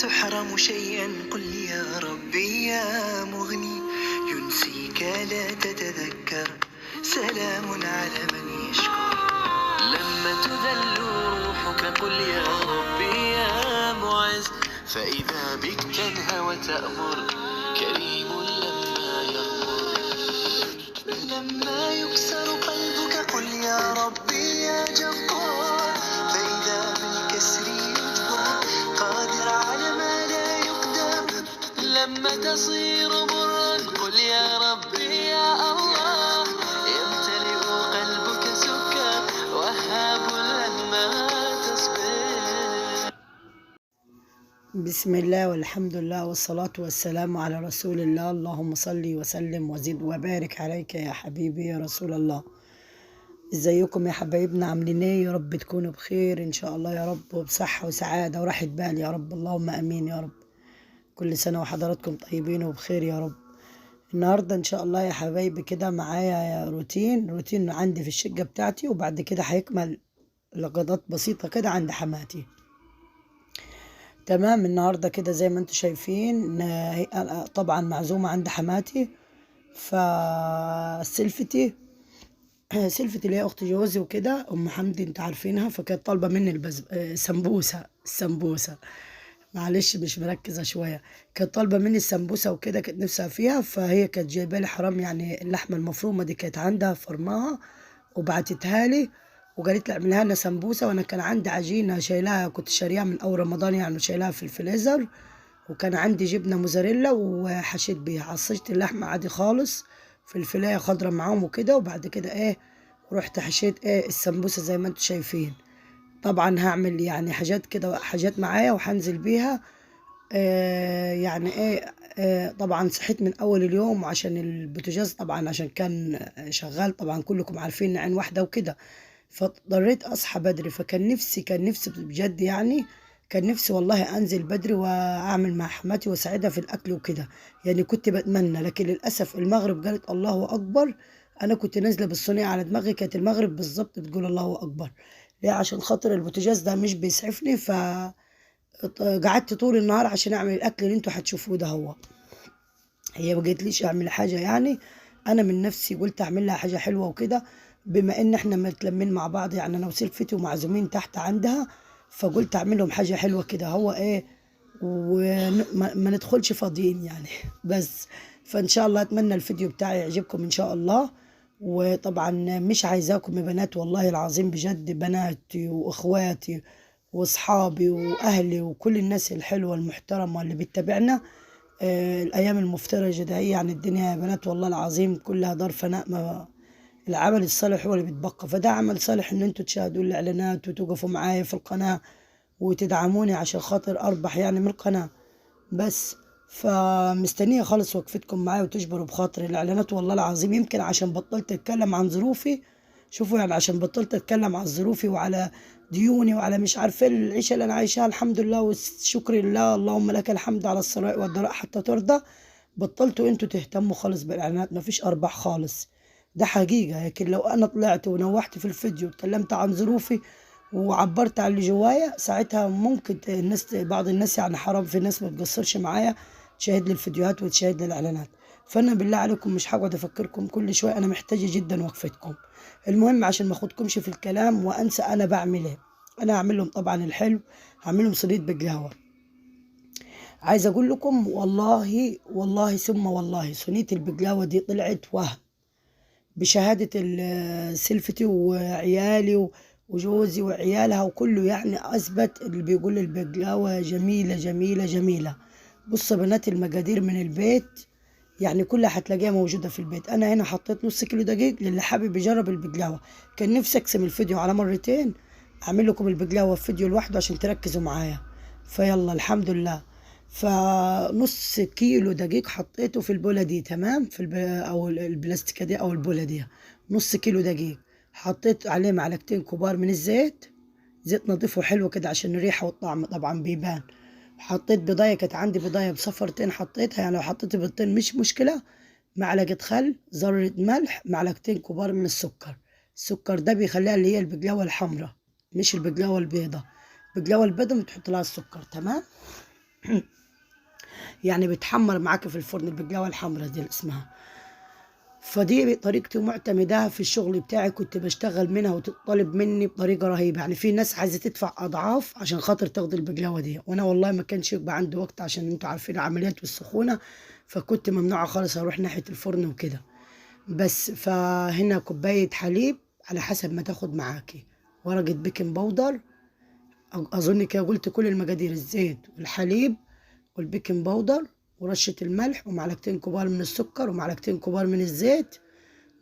تحرم شيئا قل يا ربي يا مغني، ينسيك لا تتذكر، سلام على من يشكر. لما تذل روحك قل يا ربي يا معز، فإذا بك تنهى وتأمر، كريم لما يغمر. لما يكسر قلبك قل يا ربي يا جبار، فإذا بالكسر يجبر، قادر على ما لا يقدر. لما تصير مرا قل يا ربي يا الله، يمتلئ قلبك سكر، وهاب لما تصبر. بسم الله والحمد لله والصلاة والسلام على رسول الله. اللهم صل وسلم وزد وبارك عليك يا حبيبي يا رسول الله. ازيكم يا حبايبنا، عاملين ايه؟ يا رب تكونوا بخير ان شاء الله يا رب، وبصحة وسعادة وراحة بال يا رب، اللهم امين يا رب. كل سنة وحضراتكم طيبين وبخير يا رب. النهاردة ان شاء الله يا حبايبي كده معايا روتين عندي في الشقة بتاعتي، وبعد كده هيكمل لقطات بسيطة كده عند حماتي. تمام. النهارده كده زي ما انتم شايفين أنا طبعا معزومة عند حماتي، فسلفتي سلفتي اللي هي اخت جوزي وكده، ام حمدي انتوا عارفينها، فكانت طالبه مني السمبوسه. معلش مش مركزه شويه. كانت طالبه مني السمبوسه وكده، كانت نفسها فيها، فهي كانت جايبه لي حرام يعني اللحمه المفرومه دي، كانت عندها فرماها وبعتتها لي، وقالت لي اعملها لنا سمبوسه. وانا كان عندي عجينه شايلاها، كنت شاريها من اول رمضان يعني، شايلاها في الفريزر، وكان عندي جبنه موزاريلا وحشيت بيها، عصجت اللحمه عادي خالص في الفلايه خضرا معاهم وكده، وبعد كده رحت حشيت السمبوسه زي ما انتم شايفين. طبعا هعمل يعني حاجات كده، حاجات معايا وهنزل بيها. يعني طبعا صحيت من اول اليوم عشان البوتاجاز، طبعا عشان كان شغال، طبعا كلكم عارفين عين واحده وكده، فاضطريت اصحى بدري. كان نفسي بجد يعني، كان نفسي والله انزل بدري واعمل مع حماتي واساعدها في الاكل وكده، يعني كنت بتمنى، لكن للاسف المغرب قالت الله اكبر. انا كنت نازله بالصينيه على دماغي، كانت المغرب بالظبط بتقول الله اكبر. ليه؟ عشان خاطر البوتاجاز ده مش بيسعفني، قعدت طول النهار عشان اعمل الاكل اللي انتوا هتشوفوه ده. هي ما قالتليش اعمل حاجه يعني، انا من نفسي قلت اعمل لها حاجه حلوه وكده، بما ان احنا متلمين مع بعض يعني، انا وسلفتي ومعزومين تحت عندها، فقلت اعمل لهم حاجه حلوه كده وما ندخلش فاضيين يعني بس. فان شاء الله اتمنى الفيديو بتاعي يعجبكم ان شاء الله. وطبعا مش عايزاكم يا بنات، والله العظيم بجد، بناتي واخواتي واصحابي واهلي وكل الناس الحلوه المحترمه اللي بتتابعنا الايام المفترجه ده، يعني الدنيا يا بنات والله العظيم كلها دار فناء. ما العمل الصالح هو اللي بيتبقى، فده عمل صالح ان انتوا تشاهدوا الاعلانات وتوقفوا معايا في القناه وتدعموني عشان خاطر اربح يعني من القناه بس. فمستنيه خالص وقفتكم معايا وتجبروا بخاطر الاعلانات، والله العظيم يمكن عشان بطلت اتكلم عن ظروفي. شوفوا يعني، عشان بطلت اتكلم عن ظروفي وعلى ديوني وعلى مش عارفه العيشه اللي انا عايشاها، الحمد لله والشكر لله، اللهم لك الحمد على السراء والضراء حتى ترضى. بطلتوا انتوا تهتموا خالص بالاعلانات، مفيش ارباح خالص، ده حقيقه. لكن لو انا طلعت ونوحت في الفيديو واتكلمت عن ظروفي وعبرت عن اللي جوايا، ساعتها ممكن بعض الناس يعني، حرام في ناس ما تقصرش معايا تشاهد لي الفيديوهات وتشاهد لي الاعلانات. فانا بالله عليكم مش هقعد افكركم كل شويه، انا محتاجه جدا وقفتكم. المهم عشان ما اخدكمش في الكلام وانسى انا بعمل ايه، انا هعمل لهم طبعا الحلو، هعمل لهم صينيه بقلاوه. عايز اقول لكم والله ثم والله، صينيه البقلاوه دي طلعت وهم، بشهادة سلفتي وعيالي وجوزي وعيالها وكله، يعني أثبت اللي بيقول البقلاوة جميلة جميلة جميلة. بص يا بنات، المقادير من البيت يعني كلها هتلاقيها موجودة في البيت. أنا هنا حطيت نص كيلو دقيق للي حابب يجرب البقلاوة. كان نفسي أقسم الفيديو على مرتين، أعمل لكم البقلاوة في فيديو لوحده عشان تركزوا معايا. فيلا الحمد لله. فنص كيلو دقيق حطيته في البولة دي، تمام، او البلاستيكة دي او البولة دي. نص كيلو دقيق حطيت عليه معلقتين كبار من الزيت، زيت نظيف وحلو كده عشان الريحة والطعم طبعا بيبان. حطيت بضاية، كانت عندي بضاية بصفرتين حطيتها، يعني لو حطيت بيضتين مش مشكلة. معلقة خل، ذرة ملح، معلقتين كبار من السكر. السكر ده بيخليها اللي هي البقلاوة الحمراء، مش البقلاوة البيضة. البقلاوة البيضة بتحط لها السكر، تمام. يعني بتحمر معاك في الفرن، البقلاوة الحمرا دي اللي اسمها. فدي طريقتي معتمدة في الشغل بتاعي، كنت بشتغل منها وتطلب مني بطريقة رهيبة. يعني في ناس عايزة تدفع أضعاف عشان خاطر تاخد البقلاوة دي، وأنا والله ما كانش يبقى عندي وقت عشان انتوا عارفين العمليات والسخونة، فكنت ممنوعة خالص أروح ناحية الفرن وكده. بس فهنا كوباية حليب على حسب ما تاخد معاكي، ورقة بيكنج باودر، أظن كده قلت كل المقادير: الزيت والحليب والبيكنج باودر ورشة الملح ومعلقتين كبار من السكر ومعلقتين كبار من الزيت.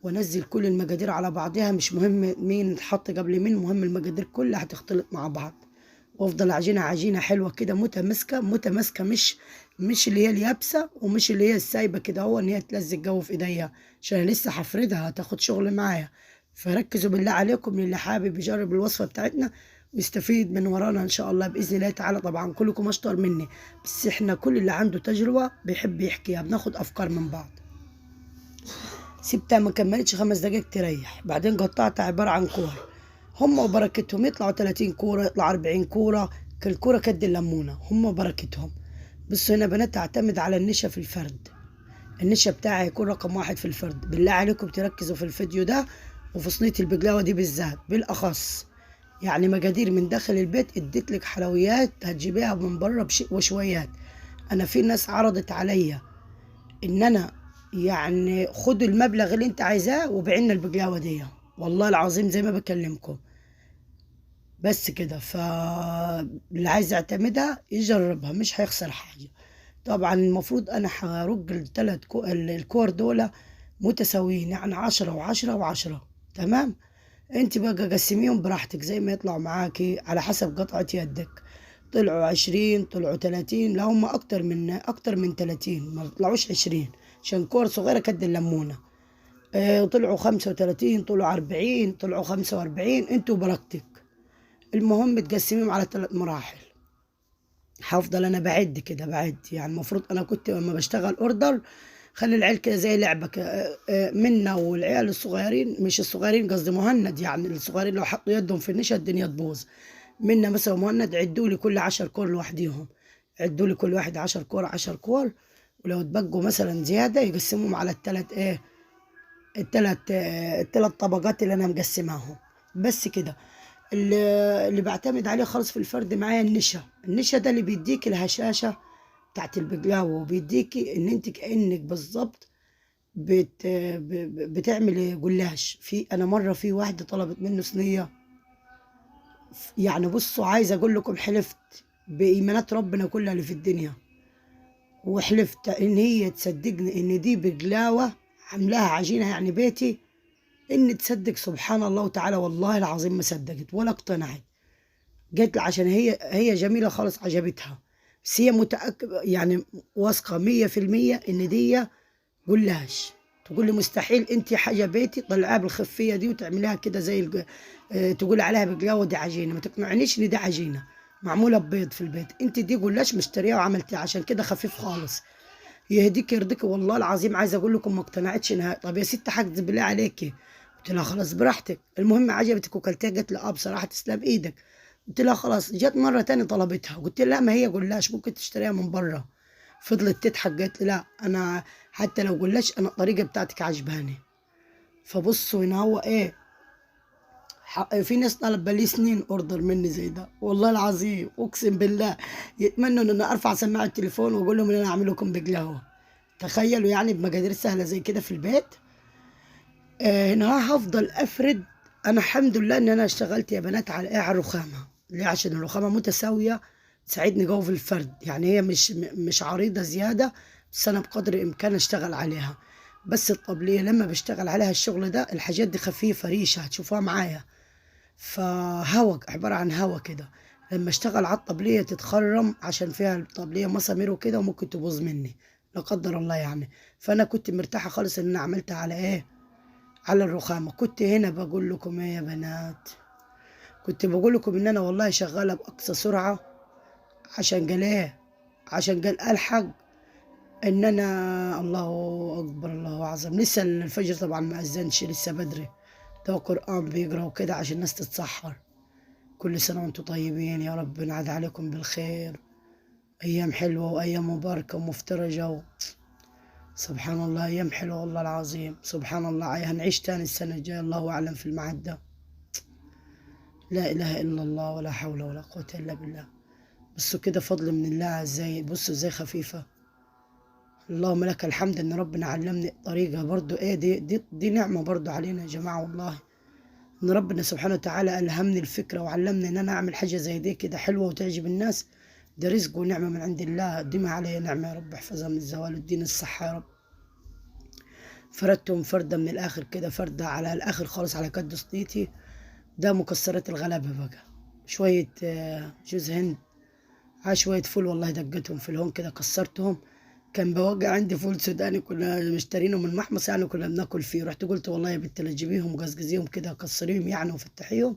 وانزل كل المقادير على بعضها، مش مهم مين اتحط قبل مين، مهم المقادير كلها هتختلط مع بعض. وافضل عجينة عجينة حلوة كده متماسكة متماسكة، مش اللي هي اليابسة ومش اللي هي السايبة كده، هو ان هي تلزق جو في ايديا، عشان أنا لسه هفردها هتاخد شغل معايا. فركزوا بالله عليكم، اللي حابب يجرب الوصفة بتاعتنا ويستفيد من ورانا ان شاء الله باذن الله تعالى. طبعا كلكم اشطر مني، بس احنا كل اللي عنده تجربة بيحب يحكيها، بناخد افكار من بعض. سبتها ما كملتش 5 دقايق تريح، بعدين قطعتها عبارة عن كور، هم وبركتهم يطلعوا 30 كورة، يطلع 40 كورة، كل كورة كد الليمونة، هم وبركتهم. بصوا هنا بنات، تعتمد على النشا في الفرد، النشا بتاعي يكون رقم 1 في الفرد. بالله عليكم تركزوا في الفيديو ده وفي صينية البقلاوة دي بالذات بالأخص. يعني مقادير من داخل البيت، اديت لك حلويات هتجيبيها من بره بشيء وشويات. انا في ناس عرضت عليا ان انا يعني خدوا المبلغ اللي انت عايزاه وبيعنا البقلاوه دي، والله العظيم زي ما بكلمكم. بس كده، فاللي عايز يعتمدها يجربها، مش هيخسر حاجه. طبعا المفروض انا هرج الكور دول متساويين، يعني 10 و10 و10، تمام. انت بقى قسميهم براحتك زي ما يطلعوا معاكي على حسب قطعة يدك. طلعوا 20، طلعوا 30، لا هم أكتر من 30، ما طلعوش 20 عشان كور صغيرة كد الليمونة. طلعوا 35، طلعوا 40، طلعوا 45، انتوا بركتك. المهم تقسميهم على 3 مراحل. هفضل انا بعد كده بعد، يعني المفروض انا كنت لما بشتغل اوردر خلي العيال كده زي لعبه منا والعيال الصغيرين، مش الصغيرين قصدي مهند، يعني الصغيرين لو حطوا يدهم في النشا الدنيا تبوظ. منا مثلا مهند عدوا لي كل 10 كور لوحديهم، عدوا لي كل واحد 10 كور 10 كور، ولو تبقوا مثلا زياده يقسموهم على الثلاث طبقات اللي انا مقسماهم. بس كده. اللي بعتمد عليه خالص في الفرد معايا النشا ده اللي بيديك الهشاشة بتاعت البقلاوة، وبيديكي ان انت كأنك بالظبط بتعملي جلاش. انا مرة في واحدة طلبت منه صينية، يعني بصوا عايزة اقول لكم حلفت بإيمانات ربنا كلها اللي في الدنيا، وحلفت ان هي تصدقني ان دي بقلاوة عاملاها عجينة يعني بيتي، ان تصدق سبحان الله وتعالى، والله العظيم ما صدقت ولا اقتنعت. قالت لي عشان هي جميلة خالص عجبتها، بس هي متأكد يعني واثقة 100% ان دي جلاش. تقول لي مستحيل انت حاجة بيتي طلعها بالخفية دي وتعمليها كده زي تقول عليها بقلاوة دي عجينة، ما تقنعنيش ان دي عجينة معمولة ببيض في البيت، انت دي جلاش مشتريها وعملتيها عشان كده خفيف خالص. يهديك يرضيك والله العظيم، عايزه اقول لكم ما اقتنعتش نهائي. طب يا ست حاجة بالله عليكي، قلت لها خلاص براحتك، المهم عجبتك وكلتها؟ قالت لي اه بصراحه تسلم ايدك. قلت لها خلاص. جت مره تاني طلبتها، قلت لها ما هي جلاش ممكن تشتريها من بره. فضلت تضحك، قالت لي لا انا حتى لو جلاش انا الطريقه بتاعتك عجباني. فبصوا هنا هو في ناس طلب لي سنين اوردر مني زي ده، والله العظيم اقسم بالله يتمنوا ان انا ارفع سماعه التليفون واقول لهم ان انا اعمل لكم بقلاوه. تخيلوا يعني بمقادير سهله زي كده في البيت. هنا هفضل افرد. انا الحمد لله ان انا اشتغلت يا بنات على على الرخامه، ليه؟ عشان الرخامه متساويه تساعدني جوه في الفرد، يعني هي مش عريضه زياده، بس انا بقدر الامكان اشتغل عليها. بس الطبليه لما بشتغل عليها الشغل ده الحاجات دي خفيفه ريشه هتشوفوها معايا، فهوا عباره عن هوا كده. لما اشتغل على الطبليه تتخرم عشان فيها الطبليه مسامير وكده وممكن تبوظ مني لا قدر الله يعني. فانا كنت مرتاحه خالص ان انا عملتها على على الرخامة. كنت هنا بقول لكم يا بنات، كنت بقول لكم ان انا والله شغالة باقصى سرعة، عشان قال عشان قال الحق ان انا. الله اكبر الله اعظم، لسه الفجر طبعا ما اذنش، لسه بدري، ده قرآن بيقرا وكده عشان الناس تتسحر. كل سنة وانتم طيبين، يا رب نعاد عليكم بالخير أيام حلوة وأيام مباركة ومفترجة سبحان الله، أيام حلوة والله العظيم. سبحان الله، هنعيش تاني السنة الجاية الله أعلم في الميعاد ده. لا إله إلا الله ولا حول ولا قوة إلا بالله. بصوا كده فضل من الله ازاي، بصوا ازاي خفيفة. اللهم لك الحمد ان ربنا علمني الطريقة برضو ايه دي نعمة برضو علينا يا جماعة والله. ان ربنا سبحانه وتعالى الهمني الفكرة وعلمني ان انا اعمل حاجة زي دي كده حلوة وتعجب الناس. ده رزق ونعمة من عند الله، ديما علي نعمة يا رب، احفظها من الزوال واديني الصحة يا رب. فردتهم فردة من الاخر كده، فردة على الاخر خالص على قد صديتي. ده مكسرات الغلابة بقى، شوية جوز هند، على شوية فول والله دقتهم في الهون كده كسرتهم. كان بوقع عندي فول سوداني كنا مشترينه من محمص يعني، كنا بناكل فيه. رحت قلت والله يا بنت لا تجيبيهم وقزقزيهم كده كسريهم يعني وفتحيهم،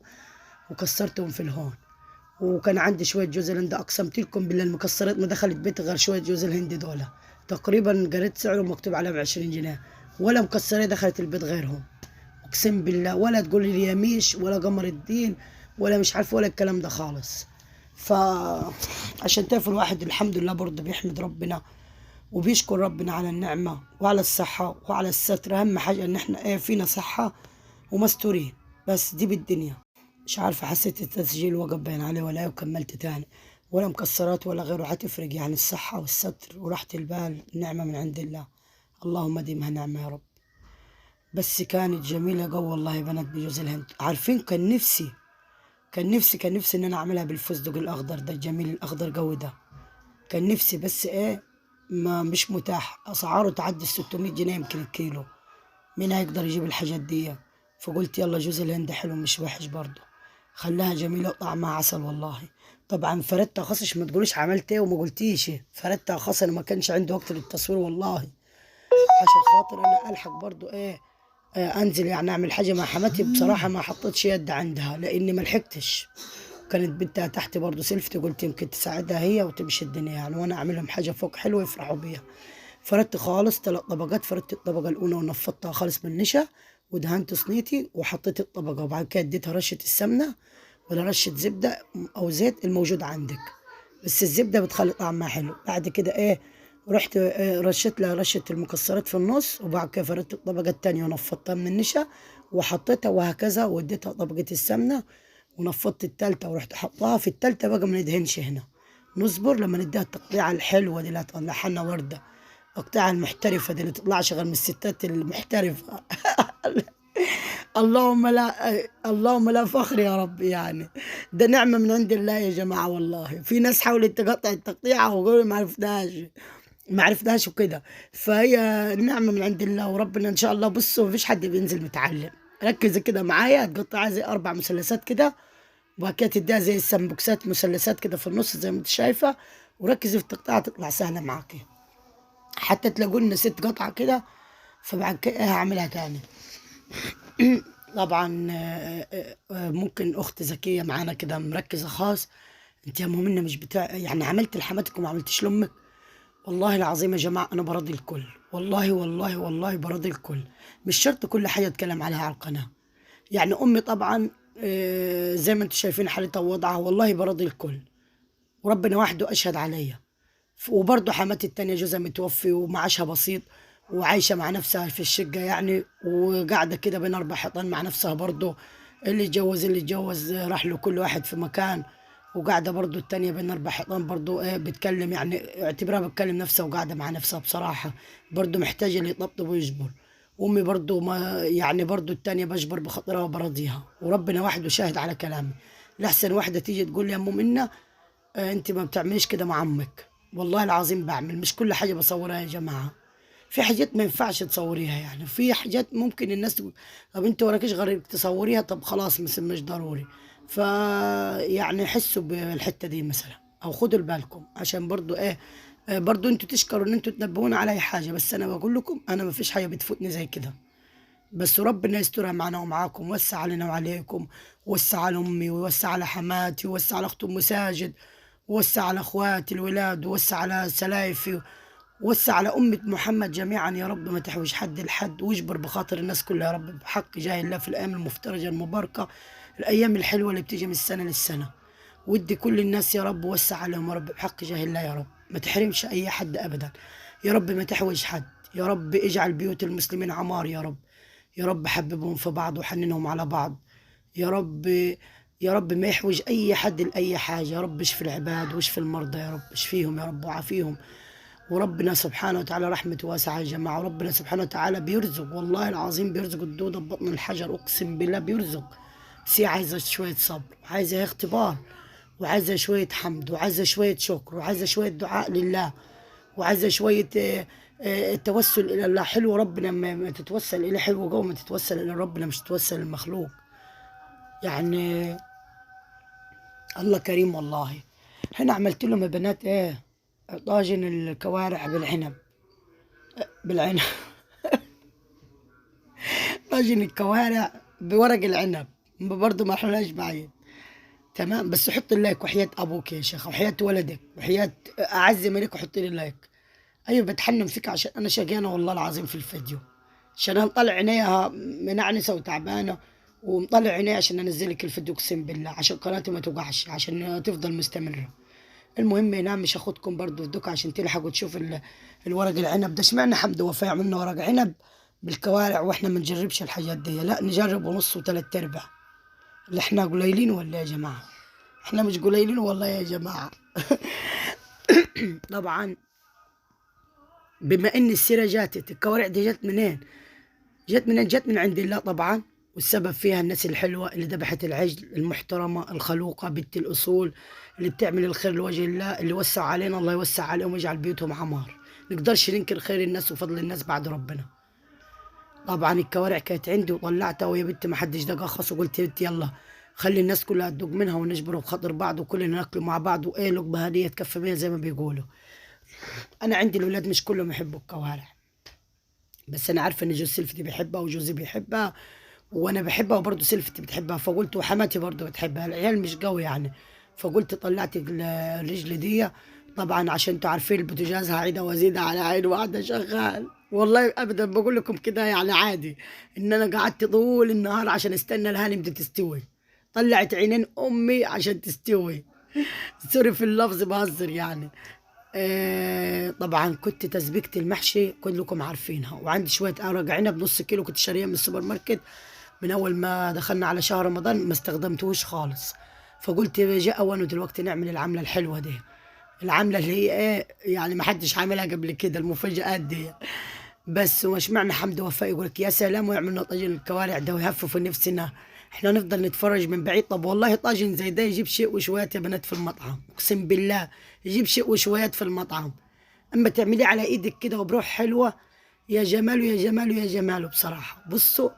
وكسرتهم في الهون. وكان عندي شوية جوز الهند، أقسمت لكم بالله المكسرات ما دخلت بيتي غير شوية جوز الهند دول، تقريبا قريت سعره مكتوب عليه ب20 جنيه، ولا مكسرات دخلت البيت غيرهم. أقسم بالله، ولا تقولي لي يميش ولا قمر الدين ولا مش عارف ولا الكلام ده خالص. فعشان تعرف الواحد الحمد لله برضه بيحمد ربنا وبيشكر ربنا على النعمة وعلى الصحة وعلى الستر. أهم حاجة إن إحنا فينا صحة ومستورين، بس دي بالدنيا. مش عارفة، حسيت التسجيل وقف باين عليه ولا إيه، وكملت تاني. ولا مكسرات ولا غيره هتفرق يعني، الصحة والستر وراحة البال نعمة من عند الله، اللهم ديمها نعمة يا رب. بس كانت جميلة جو والله يا بنات بجوز الهند. عارفين كان نفسي ان انا اعملها بالفستق الاخضر ده الجميل الاخضر قوي ده. كان نفسي، بس ايه، ما مش متاح، اسعاره تعدي 600 جنيه يمكن الكيلو. مين هيقدر يجيب الحاجات دي؟ فقلت يلا جوز الهند حلو مش وحش برضه، خلاها جميلة وطعمها عسل والله. طبعا فردتها خصش، ما تقوليش عملت ايه وما قلتيش. فردتها خص، انا ما كانش عندي وقت للتصوير والله، عشان خاطر انا الحق برضه ايه، انزل يعني اعمل حاجه مع حماتي. بصراحه ما حطيتش يد عندها لاني ما لحقتش، كانت بنتها تحت برضه سلفتي، قلت يمكن تساعدها هي وتمشي الدنيا يعني، وانا اعمل لهم حاجه فوق حلوه يفرحوا بيها. فردت خالص 3 طبقات، فردت الطبقه الاولى ونفضتها خالص بالنشا، ودهنت صينيتي وحطيت الطبقه، وبعد كده اديتها رشه السمنه ولا رشه زبده او زيت الموجود عندك، بس الزبده بتخلي طعمها حلو. بعد كده ايه، رحت رشيت لها رشه المكسرات في النص، وبعد كده فردت الطبقه التانيه ونفضتها من النشا وحطيتها، وهكذا واديتها طبقه السمنه ونفضت التالتة، ورحت حطها في التالتة بقى. ما ندهنش هنا، نصبر لما نديها التقطيعة الحلوة دي اللي هتطلع لنا وردة، التقطيعة المحترفة دي اللي تطلعش غير من الستات المحترفة. اللهم لا فخر يا رب يعني، ده نعمة من عند الله يا جماعة والله. في ناس حاولت تقطع التقطيعة وقالوا ما عرفناش وكده، فهي نعمة من عند الله وربنا إن شاء الله. بصوا مفيش حد بينزل متعلم، ركزي كده معايا، تقطعها زي 4 مثلثات كده، وبعد كده تديها زي السمبوكسات مثلثات كده في النص زي ما انت شايفة، وركزي في التقطيعة تطلع سهلة معاكي. حتى تلاقوا لنا 6 قطع كده، فبعد كده هعملها تاني. طبعا ممكن اخت ذكيه معانا كده مركزه خاص، انت يا مؤمنه مش بتاع يعني عملت لحماتك وما عملتش لامك. والله العظيم يا جماعه انا براضي الكل، والله والله والله براضي الكل، مش شرط كل حاجه اتكلم عليها على القناه. يعني امي طبعا زي ما انتم شايفين حالتها ووضعها، والله براضي الكل وربنا وحده اشهد عليا. وبرضه حماتي التانية جوزها متوفي ومعاشها بسيط، وعايشة مع نفسها في الشقة يعني، وقاعدة كده بين 4 حيطان مع نفسها برضه. اللي اتجوز راح له كل واحد في مكان، وقاعدة برضه التانية بين 4 حيطان برضه ايه بتكلم يعني، اعتبرها بتكلم نفسها وقاعدة مع نفسها بصراحة. برضه محتاجة اللي يطبطب ويجبر. وامي برضه ما يعني برضه التانية بجبر بخاطرها وبرضيها، وربنا وحده شاهد على كلامي. لحسن واحدة تيجي تقول لي يا ام منى انت ما بتعمليش كده مع عمك. والله العظيم بعمل، مش كل حاجه بصورها يا جماعه، في حاجات ما ينفعش تصوريها يعني، في حاجات ممكن الناس تقول طب انت وراكيش غير انك تصوريها، طب خلاص مش ضروري. ف يعني حسوا بالحته دي مثلا، او خدوا بالكم عشان برضو ايه، برضو انتوا تشكروا ان انتوا تنبهونا على اي حاجه، بس انا بقول لكم انا ما فيش حاجه بتفوتني زي كده. بس ربنا يسترها معنا ومعاكم، وسع علينا وعليكم، وسع على امي ويوسع على حماتي ويوسع على اخت ام ساجد، ووسع على اخواتي الولاد، ووسع على سلايفي، ووسع على أمة محمد جميعا يا رب، ما تحوج حد لحد، واجبر بخاطر الناس كلها يا رب، بحق جاه الله في الأيام المفترجة المباركة، الأيام الحلوة اللي بتيجي من السنة للسنة. ودي كل الناس يا رب، وسع عليهم يا رب بحق جاه الله يا رب، ما تحرمش اي حد ابدا يا رب، ما تحوج حد يا رب، اجعل بيوت المسلمين عمار يا رب، يا رب حببهم في بعض وحننهم على بعض يا رب، يا رب ما يحوج اي حد لاي حاجه يا رب، اشفي العباد واشفي المرضى يا رب، اشفيهم يا رب وعافيهم. وربنا سبحانه وتعالى رحمته واسعة يا جماعة، وربنا سبحانه وتعالى بيرزق، والله العظيم بيرزق الدودة ببطن الحجر، أقسم بالله بيرزق. بس هي عايزة شوية صبر، وعايزة اختبار، وعايزة شوية حمد، وعايزة شوية شكر، وعايزة شوية دعاء لله، وعايزة شوية التوسل إلى الله. حلو ربنا ما تتوسل إليه، حلو جو ما تتوسل إلى ربنا مش تتوسل للمخلوق يعني. الله كريم والله. هنا عملت لهم يا بنات ايه، طاجن الكوارع بالعنب، بالعنب طاجن الكوارع بورق العنب، برضه ما احلاش بعيد. تمام، بس حط اللايك وحياة ابوك يا شيخ، وحياة ولدك، وحياة اعز ملك، وحط لي اللايك. ايوه بتحنن فيك عشان انا شقيانه والله العظيم في الفيديو، عشان انا مطلع عينيها منعنسه وتعبانه، ومطلع عينيها عشان انزل لك الفيديو، اقسم بالله عشان قناتي ما توقعش، عشان تفضل مستمره. المهم هنا مش هاخدكم برضو في دوك عشان تلحقوا تشوف الورق العنب ده. اشمعنى حمد ووفاء عملنا ورق عنب بالكوارع واحنا ما نجربش الحاجات دي؟ لا نجرب ونص وثلاث ارباع. اللي احنا قليلين ولا يا جماعه؟ احنا مش قليلين والله يا جماعه. طبعا بما ان السيره جاتت، الكوارع دي جت منين؟ جت منين؟ جت من عند الله طبعا، والسبب فيها الناس الحلوة اللي ذبحت العجل، المحترمة الخلوقة بنت الأصول، اللي بتعمل الخير لوجه الله، اللي وسع علينا الله يوسع عليهم ويجعل بيوتهم عمار. نقدرش ننكر خير الناس وفضل الناس بعد ربنا. طبعا الكوارع كانت عندي وطلعتها ويا بنتي ما حدش دقها خاص، وقلت يا بنتي يلا خلي الناس كلها تدوق منها ونجبر بخاطر بعض، وكلنا ناكل مع بعض، وايه لقمة هدية تكفي بيها زي ما بيقولوا. انا عندي الولاد مش كلهم يحبوا الكوارع، بس انا عارفه ان جوز سلفتي بيحبها وجوزي بيحبها وانا بحبها، وبرضه سلفتي بتحبها، فقلت وحماتي برضه بتحبها، العيال مش قوي يعني. فقلت طلعت الرجل دي طبعا، عشان انتوا عارفين البوتاجاز هعيدها وازيدها على عين واحده شغال، والله ابدا بقول لكم كده يعني عادي، ان انا قعدت طول النهار عشان استنى الهانم دي تستوي، طلعت عينين امي عشان تستوي. سوري في اللفظ بهزر يعني. طبعا كنت تسبيكة المحشي كلكم عارفينها، وعندي شوية ورق عنب نص كيلو كنت شاريها من السوبر ماركت من أول ما دخلنا على شهر رمضان، ما استخدمتوش خالص، فقلت جاء أوانه دلوقتي نعمل العملة الحلوة دي، العملة اللي هي إيه يعني ما حدش عاملها قبل كده، المفاجآت دي. بس وش معنى حمد ووفاء يقول لك يا سلام ويعمل لنا طاجن الكوارع ده ويهفف نفسنا، احنا نفضل نتفرج من بعيد. طب والله طاجن زي ده يجيب شيء وشويات يا بنات في المطعم، اقسم بالله يجيب شيء وشويات في المطعم، اما تعمليه على ايدك كده وبروح حلوه، يا جماله يا جماله يا جماله بصراحه. بصوا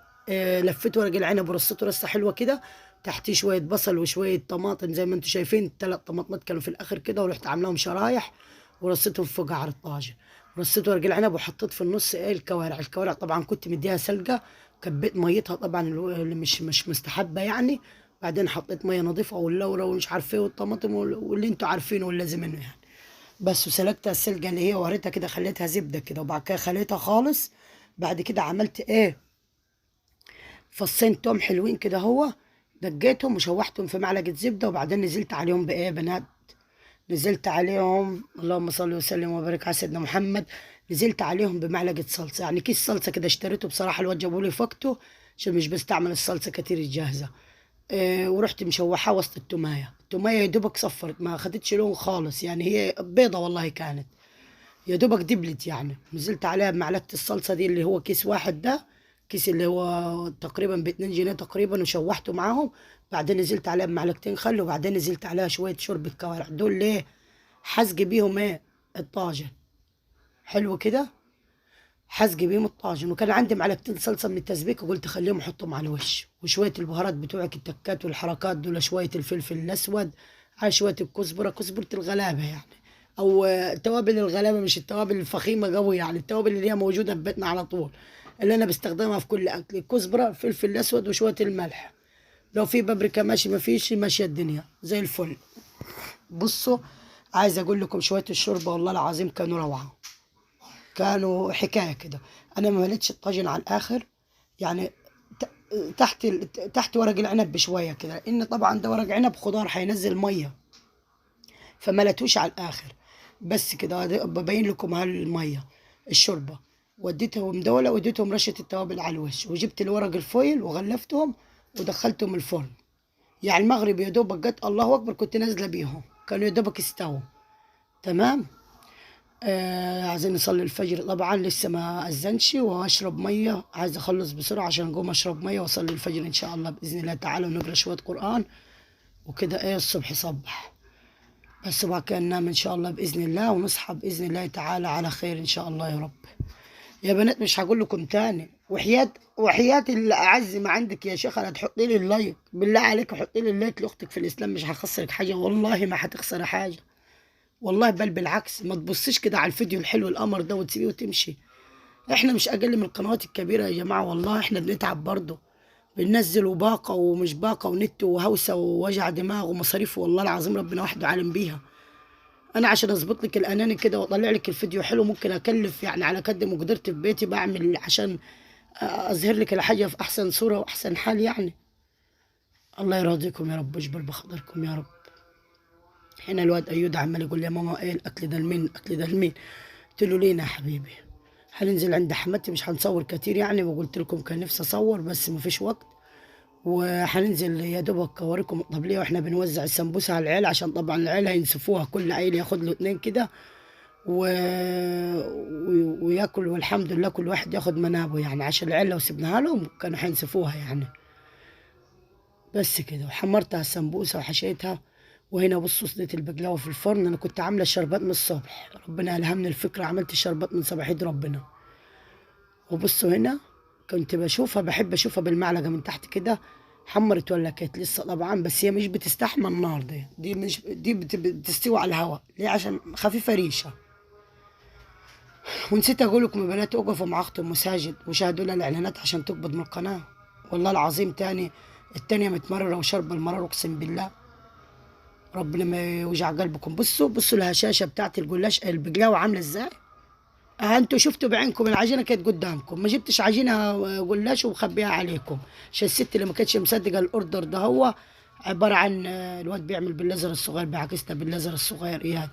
لفيت ورق العنب ورصيته رصه حلوه كده، تحتيه شويه بصل وشويه طماطم زي ما انتم شايفين، 3 طماطمات كانوا في الاخر كده، ورحت عاملاهم شرايح ورصيتهم فوق على الطاجن، رصيت ورق العنب وحطيت في النص ايه الكوارع. الكوارع طبعا كنت مديها سلقه، كبيت ميتها طبعا اللي مش مستحبه يعني، بعدين حطيت ميه نظيفه واللورة ومش عارف ايه والطماطم واللي انتوا عارفينه واللازم منه يعني، بس وسلقتها السلقه اللي هي وريتها كده، خليتها زبده كده، وبعد كده خليتها خالص. بعد كده عملت ايه، فصين توم حلوين كده، هو دقيتهم وشوحتهم في معلقه زبده، وبعدين نزلت عليهم بايه يا بنات، نزلت عليهم اللهم صل وسلم وبارك على سيدنا محمد، نزلت عليهم بمعلقه صلصه، يعني كيس صلصه كده اشتريته بصراحه، الواد جابوا لي فكته عشان مش بستعمل الصلصه كتير الجاهزه. ورحت مشوحاه وسط التومايه، التومايه يا دوبك صفرت ما خدتش لون خالص يعني، هي بيضه والله كانت يا دوبك دبلت يعني. نزلت عليها بمعلقه الصلصه دي اللي هو كيس واحد ده، كيس اللي هو تقريبا ب2 جنيه تقريبا، وشوحته معاهم. بعدين نزلت عليها بمعلقتين خل، وبعدين نزلت عليها شويه شوربه كوارع، دول ليه حزق بيهم ايه الطاجن حلو كده، حزق بيهم الطاجن. وكان عندي معلقتين صلصه من التسبيك، وقلت خليهم احطهم على الوش، وشويه البهارات بتوعك التكات والحركات دول، شويه الفلفل الاسود على شويه الكزبره، كزبره الغلابه يعني، او توابل الغلابه، مش التوابل الفخيمه قوي يعني، التوابل اللي هي موجوده في بيتنا على طول اللي انا بستخدمها في كل اكل، الكزبره الفلفل الاسود وشويه الملح، لو في بابريكا ماشي، ما فيش ماشيه الدنيا زي الفل. بصوا عايز اقول لكم شويه الشوربه والله العظيم كانوا روعه، كانوا حكايه كده. انا ما مليتش الطاجن على الاخر يعني، تحت ورق العنب بشويه كده، لان طبعا ده ورق عنب خضار هينزل ميه، فملتوش على الاخر. بس كده ببين لكم هالميه الشوربه. وديتهم دولة، وديتهم رشه التوابل على الوش، وجبت الورق الفويل وغلفتهم ودخلتهم الفرن. يعني المغرب يا دوبك جت الله اكبر كنت نازله بيهم، كانوا يا دوبك استووا. تمام. عايزين نصلي الفجر طبعا، لسه ما اذنش، واشرب ميه، عايز اخلص بسرعه عشان اقوم اشرب ميه واصلي الفجر ان شاء الله باذن الله تعالى، ونقرا شويه قران وكده ايه الصبح يصبح. بس بعد كده ننام ان شاء الله باذن الله، ونصحى باذن الله تعالى على خير ان شاء الله يا رب. يا بنات مش هقول لكم تاني، وحياة اللي اعز ما عندك يا شيخه لا تحطي لي اللايك، بالله عليك حطي لي اللايك لاختك في الاسلام، مش هخسرك حاجه، والله ما هتخسري حاجه، والله بل بالعكس. ما تبصيش كده على الفيديو الحلو القمر ده وتسيبيه وتمشي. احنا مش اقل من القنوات الكبيره يا جماعه، والله احنا بنتعب برضه، بننزل وباقه ومش باقه ونت وهوسه ووجع دماغ ومصاريف، والله العظيم ربنا وحده عالم بيها. انا عشان اظبط لك الاناني كده واطلع لك الفيديو حلو ممكن اكلف يعني على قد مقدرتي في بيتي، بعمل عشان اظهر لك الحاجه في احسن صوره واحسن حال يعني. الله يرضيكم يا رب ويجبر بخاطركم يا رب. هنا الواد ايود عمال يقول يا ماما ايه الاكل ده لمين، الاكل ده لمين؟ قلت له لينا يا حبيبي، هننزل عند حماتي مش هنصور كتير يعني، وقلت لكم كان نفسي اصور بس مفيش وقت، وهننزل يا دوبك اوريكم الطبليه واحنا بنوزع السمبوسه على العيال، عشان طبعا العيال هينسفوها، كل عيل ياخد له 2 كده و... وياكل، والحمد لله كل واحد ياخد منابه يعني، عشان العيال لو سبناها لهم كانوا هينسفوها يعني. بس كده، وحمرتها السمبوسه وحشيتها. وهنا بصوا صينيه البقلاوه في الفرن، انا كنت عامله الشربات من الصبح، ربنا الهمني الفكره، عملت الشربات من صباح يد ربنا. وبصوا هنا كنت بحب اشوفها بالمعلقه من تحت كده حمرت ولا كانت لسه طبعا، بس هي مش بتستحمل النار، دي مش دي بتستوي على الهواء ليه؟ عشان خفيفه ريشه. ونسيت اقول لكم يا بنات، اوقفوا مع اختي ام ساجد وشاهدوا لها الاعلانات عشان تقبض من القناه، والله العظيم تاني التانية متمرره وشاربه المرار اقسم بالله، ربنا ما يوجع قلبكم. بصوا الهشاشه بتاعت الجلاش البقلاوه عامله ازاي. انتوا شفتوا بعينكم العجينه كانت قدامكم، ما جبتش عجينه جلاش ومخبيها عليكم، عشان الست اللي ما كانتش مصدقه الاوردر ده هو عباره عن الواد بيعمل بالليزر الصغير، بيعكسها بالليزر الصغير اياد،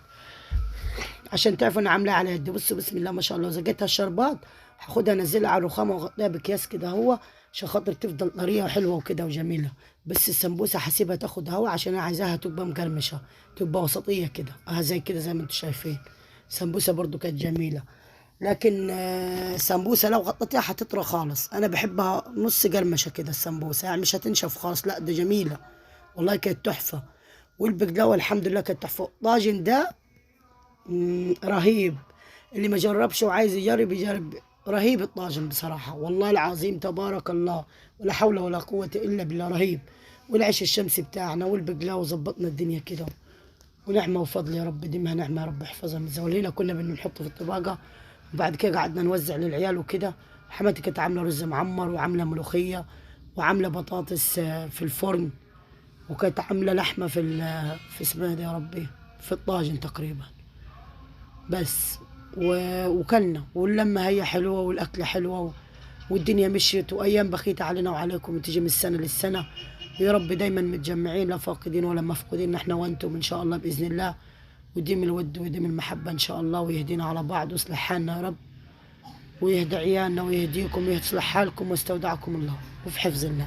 عشان تعرفوا انا عاملاها على يدي. بصوا بسم الله ما شاء الله، زقيتها الشربات هاخدها انزلها على الرخامه واغطيها باكياس كده هو، عشان خاطر تفضل طريه وحلوه وكده وجميله. بس السمبوسه هسيبها تاخد هوا عشان انا عايزاها تبقى مقرمشه، تبقى وسطيه كده زي كده زي ما انتم شايفين. سمبوسه برضو كانت جميله، لكن السمبوسه لو غطيتها هتطرى خالص، انا بحبها نص قرمشه كده السمبوسه، يعني مش هتنشف خالص، لا ده جميله والله كانت تحفه. والبقلاوه الحمد لله كانت تحفه. الطاجن ده رهيب، اللي ما جربش وعايز يجرب يجرب، رهيب الطاجن بصراحه والله العظيم تبارك الله، ولا حول ولا قوه الا بالله، رهيب. والعيش الشمسي بتاعنا والبقلاوه ظبطنا الدنيا كده، ونعمه وفضل يا رب، ديمها نعمه يا رب يحفظها من زوالينا. كنا بنحطه في الطباقه، وبعد كده قعدنا نوزع للعيال وكده. حماتي كانت عامله رز معمر وعامله ملوخيه وعامله بطاطس في الفرن، وكانت عامله لحمه في اسمها دي يا ربي في الطاجن تقريبا. بس وكلنا، واللمه هي حلوه والاكله حلوه والدنيا مشيت، وايام بخيت علينا وعليكم وتجي من السنه للسنه. ويا رب دايما متجمعين لا فاقدين ولا مفقودين، نحن وانتم ان شاء الله باذن الله، ويديم الود ويديم المحبه ان شاء الله، ويهدينا على بعض ويصلح حالنا يا رب، ويهدي عيالنا ويهديكم ويصلح حالكم، واستودعكم الله وفي حفظ الله.